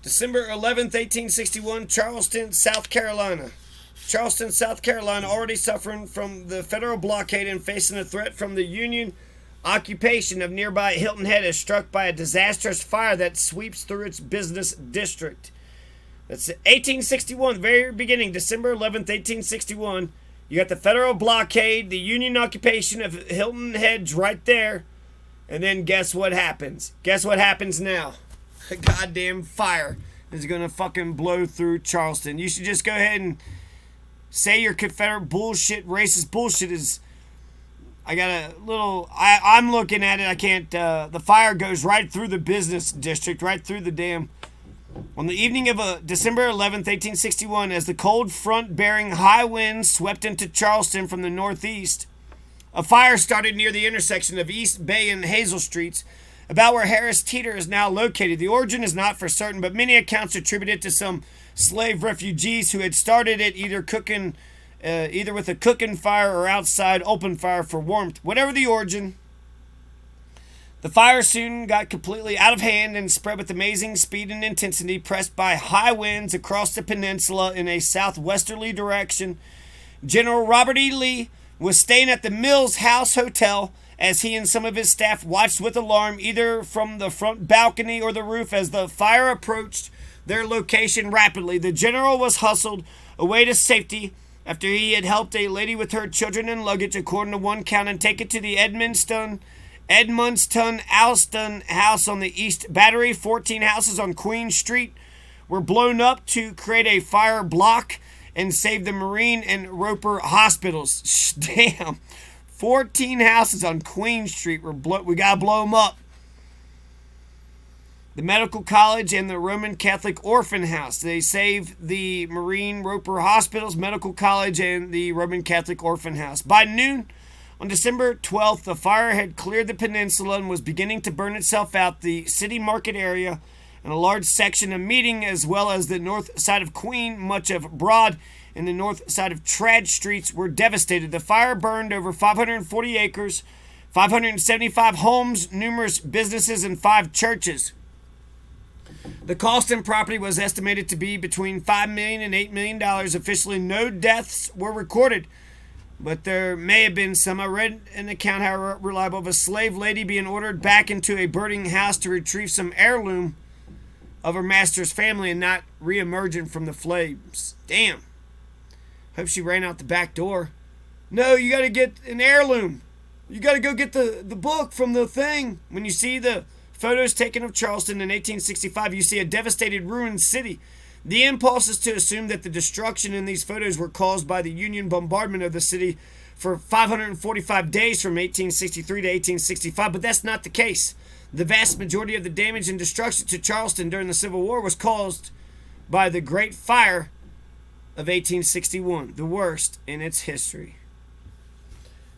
December 11th, 1861, Charleston, South Carolina. Charleston, South Carolina, already suffering from the federal blockade and facing a threat from the Union occupation of nearby Hilton Head, is struck by a disastrous fire that sweeps through its business district. That's 1861, very beginning, December 11th, 1861. You got the federal blockade, the Union occupation of Hilton Head's right there. And then guess what happens? Guess what happens now? A goddamn fire is going to fucking blow through Charleston. You should just go ahead and say your Confederate bullshit, racist bullshit is... I got a little... I'm looking at it. I can't... the fire goes right through the business district, right through the damn... On the evening of December 11th, 1861, as the cold front bearing high winds swept into Charleston from the northeast, a fire started near the intersection of East Bay and Hazel Streets, about where Harris Teeter is now located. The origin is not for certain, but many accounts attribute it to some slave refugees who had started it either with a cooking fire or outside open fire for warmth. Whatever the origin, the fire soon got completely out of hand and spread with amazing speed and intensity, pressed by high winds across the peninsula in a southwesterly direction. General Robert E. Lee was staying at the Mills House Hotel as he and some of his staff watched with alarm either from the front balcony or the roof as the fire approached their location rapidly. The general was hustled away to safety after he had helped a lady with her children and luggage, according to one count, and taken to the Edmundston Alston house on the East Battery. 14 houses on Queen Street were blown up to create a fire block and save the Marine and Roper hospitals. Damn. 14 houses on Queen Street were we gotta blow them up. The Medical College and the Roman Catholic Orphan House. They saved the Marine Roper hospitals, Medical College, and the Roman Catholic Orphan House. By noon on December 12th, the fire had cleared the peninsula and was beginning to burn itself out. The city market area and a large section of Meeting, as well as the north side of Queen, much of Broad, and the north side of Trad Streets were devastated. The fire burned over 540 acres, 575 homes, numerous businesses, and 5 churches. The cost in property was estimated to be between $5 million and $8 million. Officially, no deaths were recorded, but there may have been some. I read an account, however reliable, of a slave lady being ordered back into a burning house to retrieve some heirloom of her master's family and not re-emerging from the flames. Damn. Hope she ran out the back door. No, you got to get an heirloom. You got to go get the book from the thing. When you see the photos taken of Charleston in 1865, you see a devastated, ruined city. The impulse is to assume that the destruction in these photos were caused by the Union bombardment of the city for 545 days from 1863 to 1865, but that's not the case. The vast majority of the damage and destruction to Charleston during the Civil War was caused by the Great Fire of 1861, the worst in its history.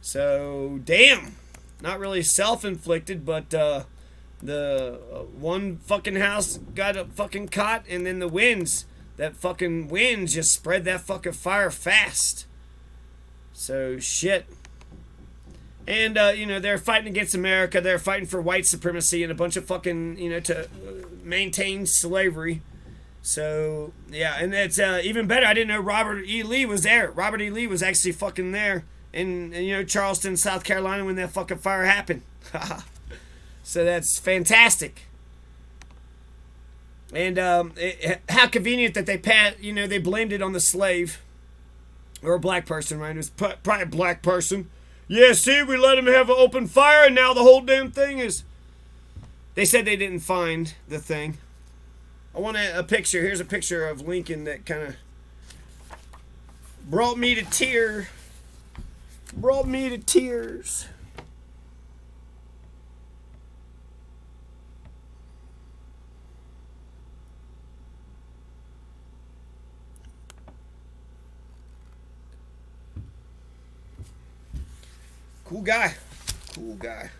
So, damn. Not really self-inflicted, but the one fucking house got a fucking caught, and then the winds, that fucking wind just spread that fucking fire fast. So, shit. And, they're fighting against America. They're fighting for white supremacy and a bunch of fucking, to maintain slavery. So, yeah, and it's even better. I didn't know Robert E. Lee was there. Robert E. Lee was actually fucking there in Charleston, South Carolina when that fucking fire happened. So that's fantastic. And how convenient that they blamed it on the slave. Or a black person, right? It was probably a black person. Yeah, see, we let him have an open fire, and now the whole damn thing is... They said they didn't find the thing. I want a picture. Here's a picture of Lincoln that kind of brought me to tears. Brought me to tears. Cool guy. Cool guy.